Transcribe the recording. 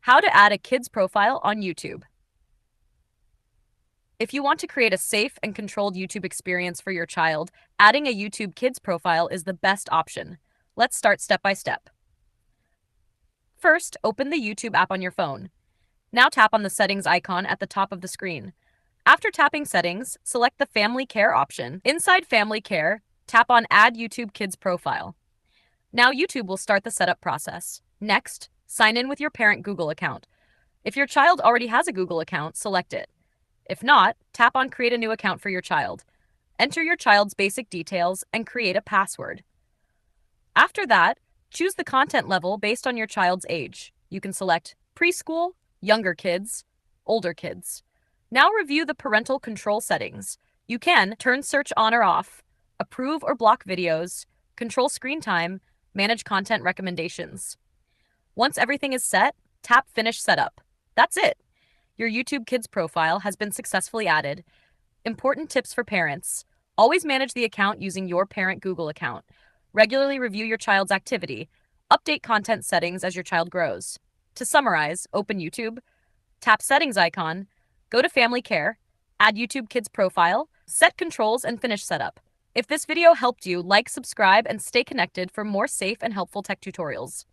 How to add a kid's profile on YouTube. If you want to create a safe and controlled YouTube experience for your child, adding a YouTube Kids profile is the best option. Let's start step by step. First, open the YouTube app on your phone. Now tap on the settings icon at the top of the screen. After tapping settings, select the Family Care option. Inside Family Care, tap on Add YouTube Kids profile. Now YouTube will start the setup process. Next, sign in with your parent Google account. If your child already has a Google account, select it. If not, tap on Create a new account for your child. Enter your child's basic details and create a password. After that, choose the content level based on your child's age. You can select preschool, younger kids, older kids. Now review the parental control settings. You can turn search on or off, approve or block videos, control screen time, manage content recommendations. Once everything is set, tap Finish Setup. That's it. Your YouTube Kids profile has been successfully added. Important tips for parents. Always manage the account using your parent Google account. Regularly review your child's activity. Update content settings as your child grows. To summarize, open YouTube, tap Settings icon, go to Family Care, add YouTube Kids profile, set controls, and finish setup. If this video helped you, like, subscribe, and stay connected for more safe and helpful tech tutorials.